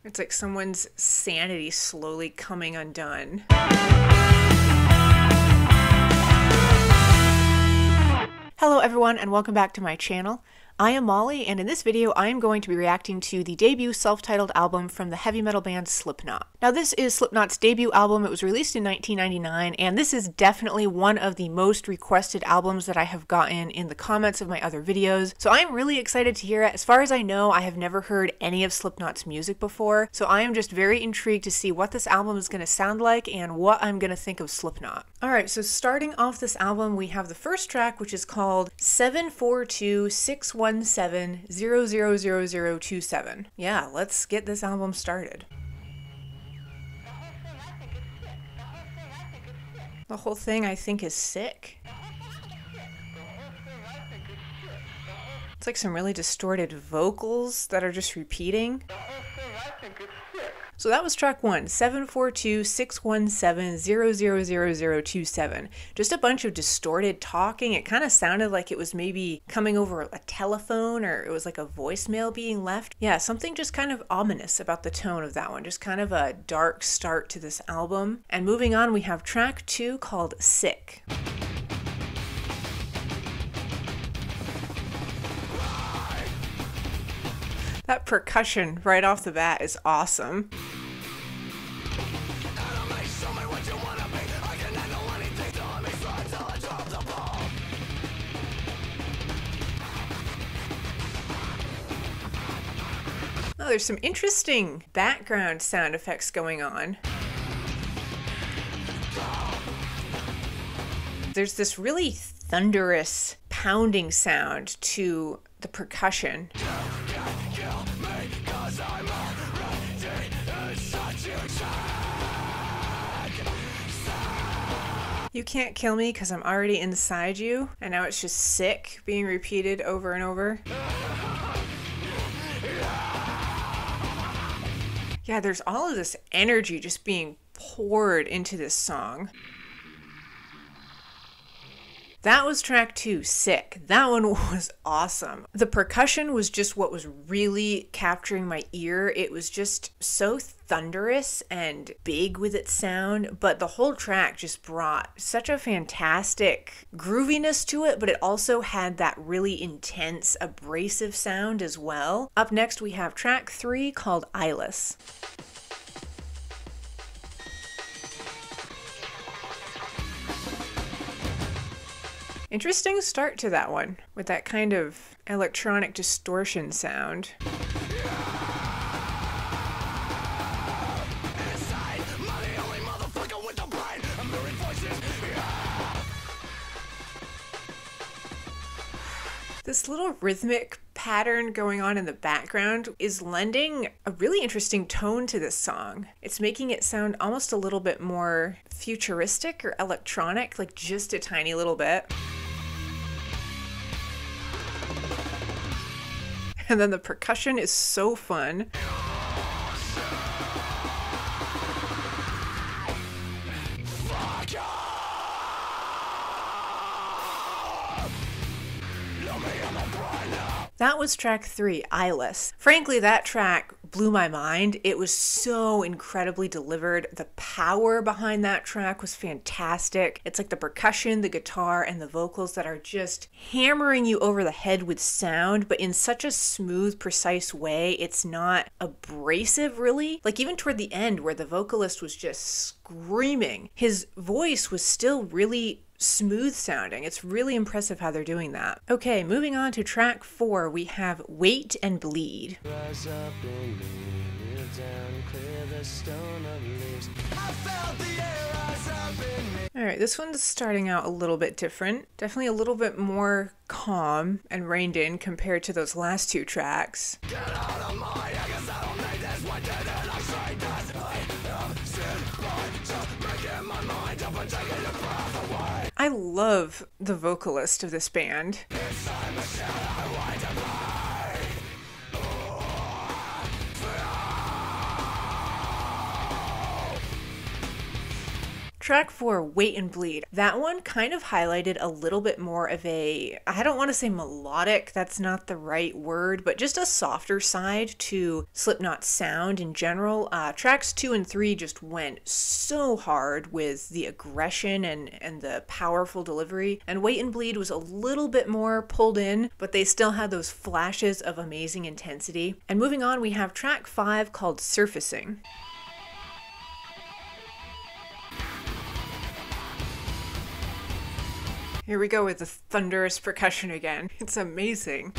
It's like someone's sanity slowly coming undone. Hello everyone and welcome back to my channel. I am Molly, and in this video I am going to be reacting to the debut self-titled album from the heavy metal band Slipknot. Now this is Slipknot's debut album. It was released in 1999, and this is definitely one of the most requested albums that I have gotten in the comments of my other videos, so I am really excited to hear it. As far as I know, I have never heard any of Slipknot's music before, so I am just very intrigued to see what this album is going to sound like and what I'm going to think of Slipknot. Alright, so starting off this album, we have the first track, which is called 742-617-000027. Yeah, let's get this album started. The whole thing I think is sick. It's like some really distorted vocals that are just repeating. So that was track 1, 742-617-000027. Just a bunch of distorted talking. It kind of sounded like it was maybe coming over a telephone, or it was like a voicemail being left. Yeah, something just kind of ominous about the tone of that one. Just kind of a dark start to this album. And moving on, we have track 2 called Sick. That percussion right off the bat is awesome. Oh, there's some interesting background sound effects going on. There's this really thunderous pounding sound to the percussion. You can't kill me because I'm already inside you, and now it's just sick being repeated over and over. Yeah, there's all of this energy just being poured into this song. That was track 2, Sick. That one was awesome. The percussion was just what was really capturing my ear. It was just so thunderous and big with its sound, but the whole track just brought such a fantastic grooviness to it, but it also had that really intense, abrasive sound as well. Up next, we have track 3 called Eyeless. Interesting start to that one, with that kind of electronic distortion sound. This little rhythmic pattern going on in the background is lending a really interesting tone to this song. It's making it sound almost a little bit more futuristic or electronic, like just a tiny little bit. And then the percussion is so fun. That was track 3, Eyeless. Frankly, that track blew my mind. It was so incredibly delivered. The power behind that track was fantastic. It's like the percussion, the guitar, and the vocals that are just hammering you over the head with sound, but in such a smooth, precise way. It's not abrasive, really. Like even toward the end where the vocalist was just screaming, his voice was still really smooth sounding. It's really impressive how they're doing that. Okay, moving on to track 4, we have Wait and Bleed. Rise up and kneel down, clear the stone of leaves. I felt the air rise up in me. Alright, this one's starting out a little bit different. Definitely a little bit more calm and reined in compared to those last 2 tracks. Get out of my, I guess I don't make this one dead and I say that I am still just breaking my mind up and taking your breath away. I love the vocalist of this band. Track 4, Wait and Bleed. That one kind of highlighted a little bit more of a, I don't want to say melodic, that's not the right word, but just a softer side to Slipknot's sound in general. Tracks 2 and 3 just went so hard with the aggression and the powerful delivery, and Wait and Bleed was a little bit more pulled in, but they still had those flashes of amazing intensity. And moving on, we have track 5 called Surfacing. Here we go with the thunderous percussion again. It's amazing.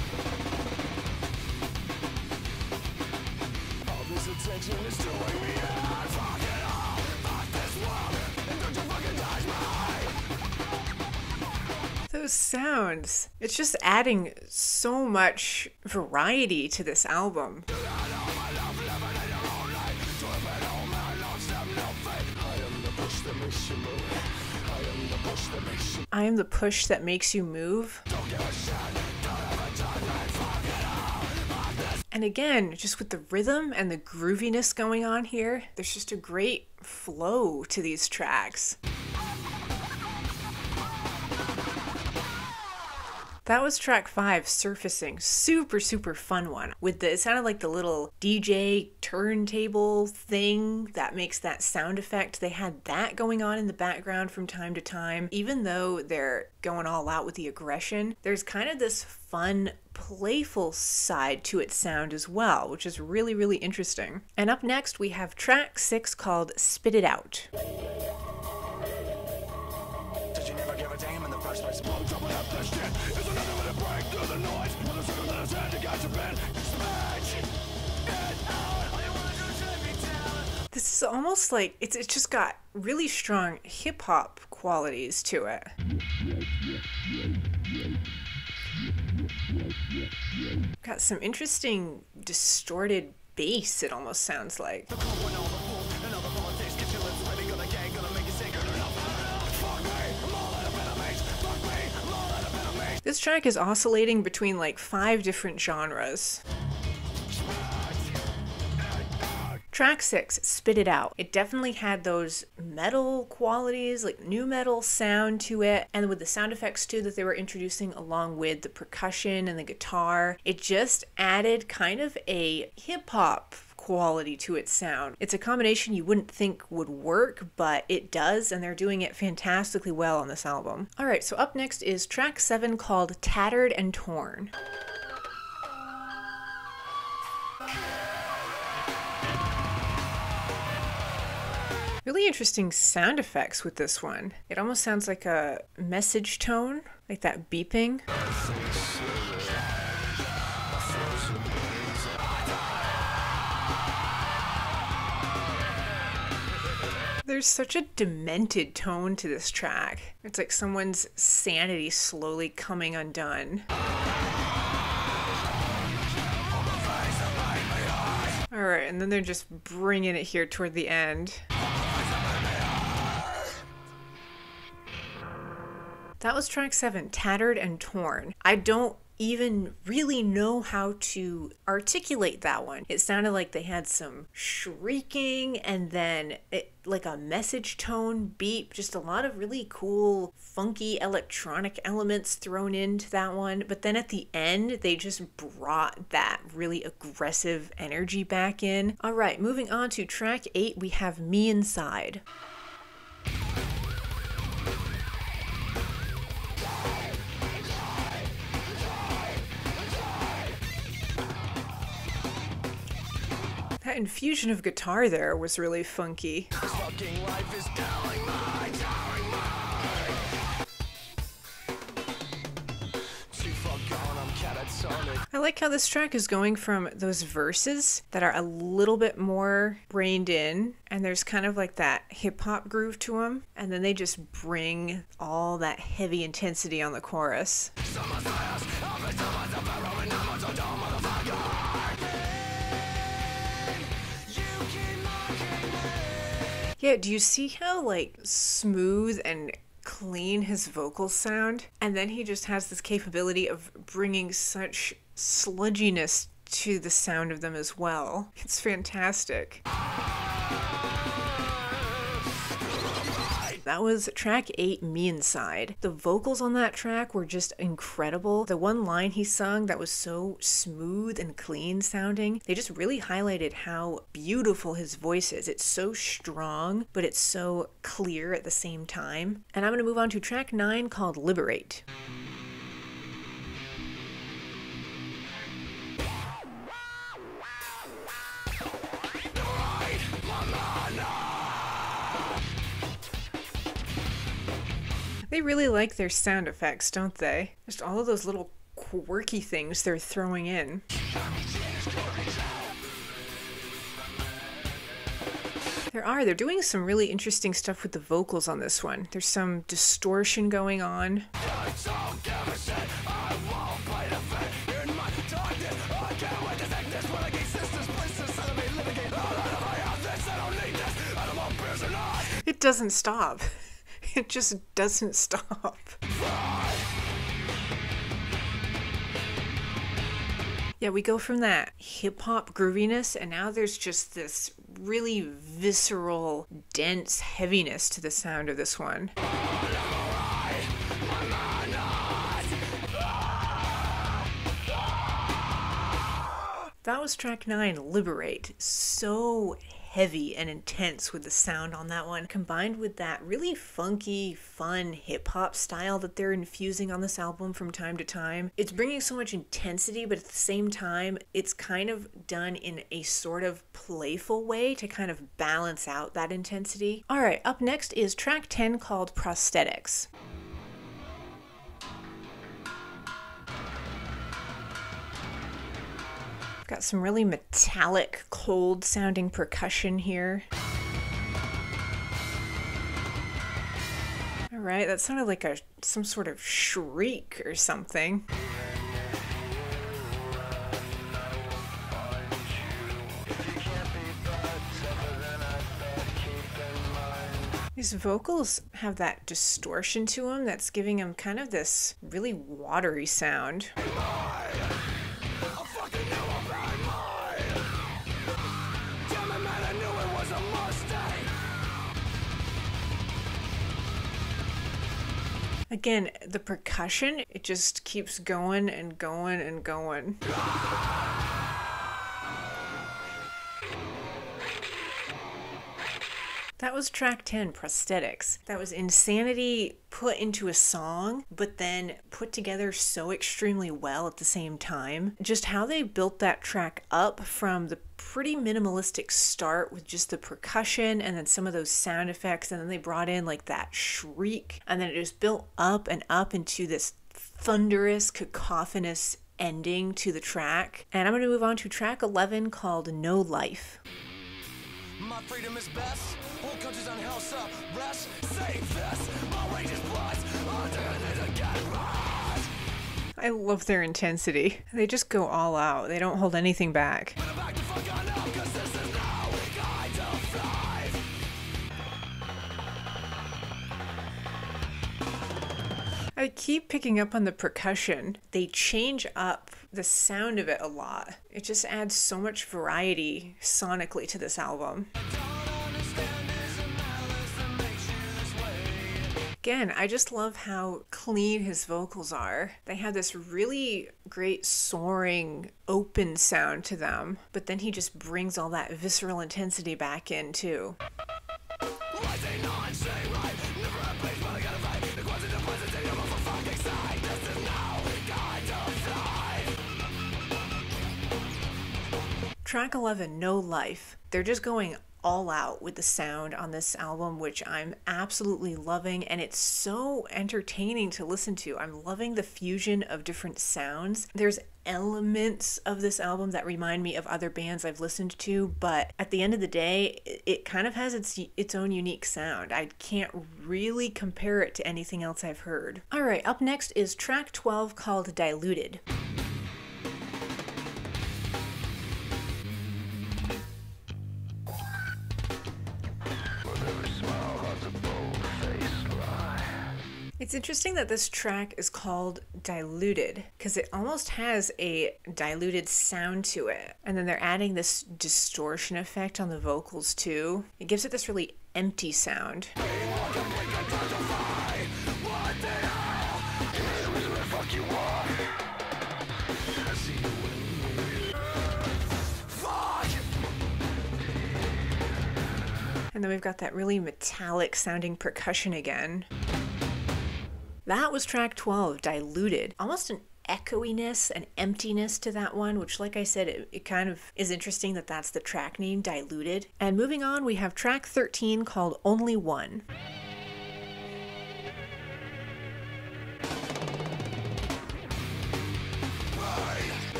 Those sounds. It's just adding so much variety to this album. I am the push that makes you move. And again, just with the rhythm and the grooviness going on here, there's just a great flow to these tracks. That was track 5, Surfacing. Super, super fun one. It sounded like the little DJ turntable thing that makes that sound effect. They had that going on in the background from time to time. Even though they're going all out with the aggression, there's kind of this fun, playful side to its sound as well, which is really, really interesting. And up next, we have track 6 called Spit It Out. This is almost like it's just got really strong hip-hop qualities to it. Got some interesting distorted bass, it almost sounds like. This track is oscillating between like 5 different genres. Track 6, Spit It Out. It definitely had those metal qualities, like new metal sound to it, and with the sound effects too that they were introducing along with the percussion and the guitar, it just added kind of a hip-hop quality to its sound. It's a combination you wouldn't think would work, but it does, and they're doing it fantastically well on this album. Alright, so up next is track 7 called Tattered and Torn. Really interesting sound effects with this one. It almost sounds like a message tone, like that beeping. There's such a demented tone to this track. It's like someone's sanity slowly coming undone. Alright, and then they're just bringing it here toward the end. That was track 7, Tattered and Torn. I don't even really know how to articulate that one. It sounded like they had some shrieking and then like a message tone beep, just a lot of really cool funky electronic elements thrown into that one. But then at the end, they just brought that really aggressive energy back in. All right, moving on to track 8, we have Me Inside. That infusion of guitar there was really funky. I like how this track is going from those verses that are a little bit more reined in, and there's kind of like that hip-hop groove to them, and then they just bring all that heavy intensity on the chorus. Yeah, do you see how like smooth and clean his vocals sound? And then he just has this capability of bringing such sludginess to the sound of them as well. It's fantastic. That was track 8, Me Inside. The vocals on that track were just incredible. The one line he sung that was so smooth and clean sounding, they just really highlighted how beautiful his voice is. It's so strong, but it's so clear at the same time. And I'm going to move on to track 9 called Liberate. They really like their sound effects, don't they? Just all of those little quirky things they're throwing in. They're doing some really interesting stuff with the vocals on this one. There's some distortion going on. It doesn't stop. It just doesn't stop. Yeah, we go from that hip-hop grooviness, and now there's just this really visceral, dense heaviness to the sound of this one. That was track 9, Liberate. So heavy and intense with the sound on that one, combined with that really funky, fun hip-hop style that they're infusing on this album from time to time. It's bringing so much intensity, but at the same time, it's kind of done in a sort of playful way to kind of balance out that intensity. All right, up next is track 10 called Prosthetics. Got some really metallic, cold sounding percussion here. All right, that sounded like some sort of shriek or something. These vocals have that distortion to them that's giving them kind of this really watery sound. Again, the percussion, it just keeps going and going and going. That was track 10, Prosthetics. That was insanity put into a song, but then put together so extremely well at the same time. Just how they built that track up from the pretty minimalistic start with just the percussion and then some of those sound effects, and then they brought in like that shriek, and then it just built up and up into this thunderous, cacophonous ending to the track. And I'm going to move on to track 11 called No Life. My freedom is best. Whole country's on house up. Rest, save this. My rage is blood. I love their intensity. They just go all out. They don't hold anything back. I keep picking up on the percussion. They change up the sound of it a lot. It just adds so much variety sonically to this album. Again, I just love how clean his vocals are. They have this really great soaring, open sound to them, but then he just brings all that visceral intensity back in too. Track 11, No Life. They're just going all out with the sound on this album, which I'm absolutely loving, and it's so entertaining to listen to. I'm loving the fusion of different sounds. There's elements of this album that remind me of other bands I've listened to, but at the end of the day, it kind of has its own unique sound. I can't really compare it to anything else I've heard. All right, up next is track 12 called Diluted. It's interesting that this track is called Diluted because it almost has a diluted sound to it. And then they're adding this distortion effect on the vocals too. It gives it this really empty sound. And then we've got that really metallic sounding percussion again. That was track 12, Diluted. Almost an echoiness, an emptiness to that one, which, like I said, it kind of is interesting that that's the track name, Diluted. And moving on, we have track 13 called Only One.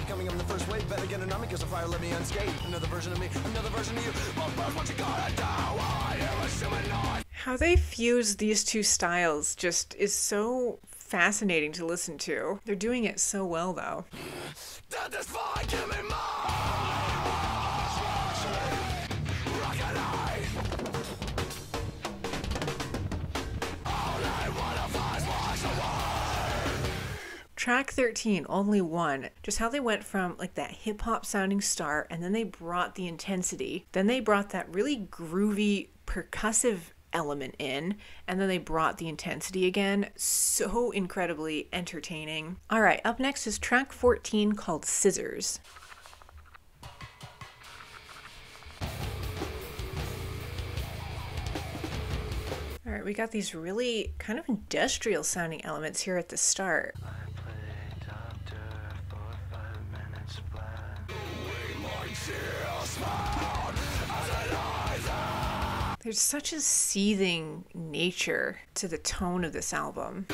Coming on the first wave, better get an army cause the fire let me unscathed. Another version of me, another version of you. What you gotta do? I am assuming not. How they fuse these two styles just is so fascinating to listen to. They're doing it so well, though. Give me more. Track 13, Only One. Just how they went from like that hip hop sounding start, and then they brought the intensity. Then they brought that really groovy percussive element in, and then they brought the intensity again. So incredibly entertaining. All right, up next is track 14 called Scissors. All right, we got these really kind of industrial sounding elements here at the start. There's such a seething nature to the tone of this album.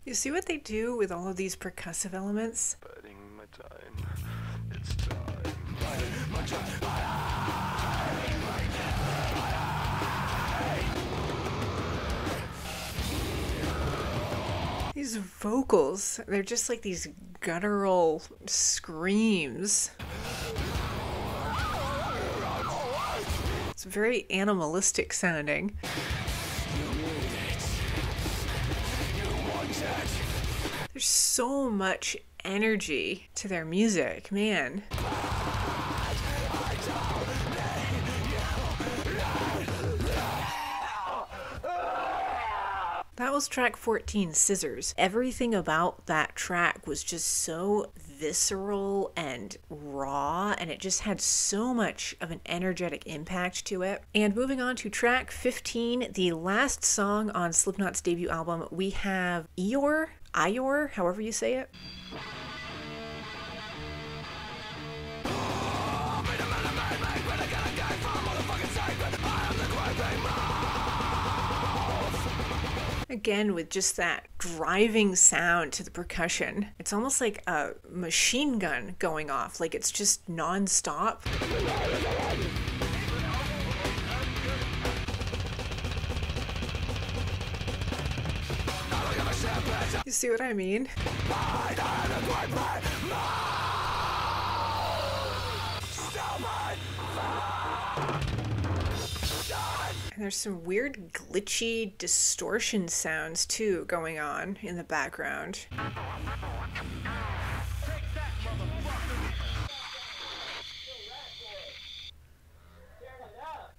You see what they do with all of these percussive elements? It's time. These vocals, they're just like these guttural screams. It's very animalistic sounding. There's so much energy to their music, man. That was track 14, Scissors. Everything about that track was just so visceral and raw, and it just had so much of an energetic impact to it. And moving on to track 15, the last song on Slipknot's debut album, we have Eeyore, however you say it. Again, with just that driving sound to the percussion. It's almost like a machine gun going off, like it's just non-stop. You see what I mean? And there's some weird glitchy distortion sounds too going on in the background.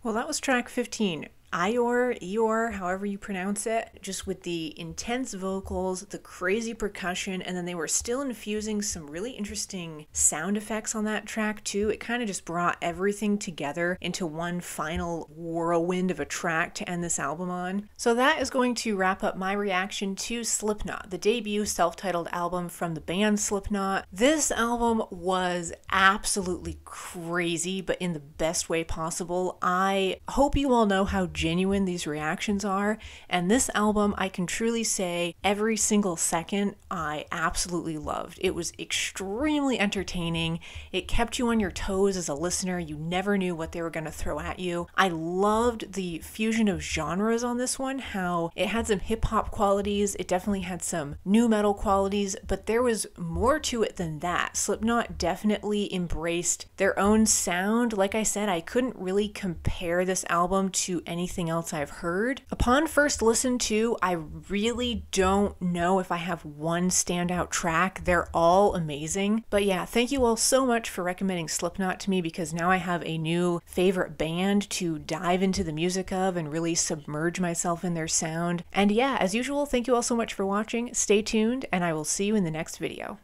Well, that was track 15. Eeyore, however you pronounce it, just with the intense vocals, the crazy percussion, and then they were still infusing some really interesting sound effects on that track too. It kind of just brought everything together into one final whirlwind of a track to end this album on. So that is going to wrap up my reaction to Slipknot, the debut self-titled album from the band Slipknot. This album was absolutely crazy, but in the best way possible. I hope you all know how genuine these reactions are, and this album, I can truly say every single second I absolutely loved. It was extremely entertaining. It kept you on your toes as a listener. You never knew what they were going to throw at you. I loved the fusion of genres on this one, how it had some hip-hop qualities, it definitely had some nu metal qualities, but there was more to it than that. Slipknot definitely embraced their own sound. Like I said, I couldn't really compare this album to anything anything else I've heard. Upon first listen to, I really don't know if I have one standout track. They're all amazing. But yeah, thank you all so much for recommending Slipknot to me, because now I have a new favorite band to dive into the music of and really submerge myself in their sound. And yeah, as usual, thank you all so much for watching. Stay tuned, and I will see you in the next video.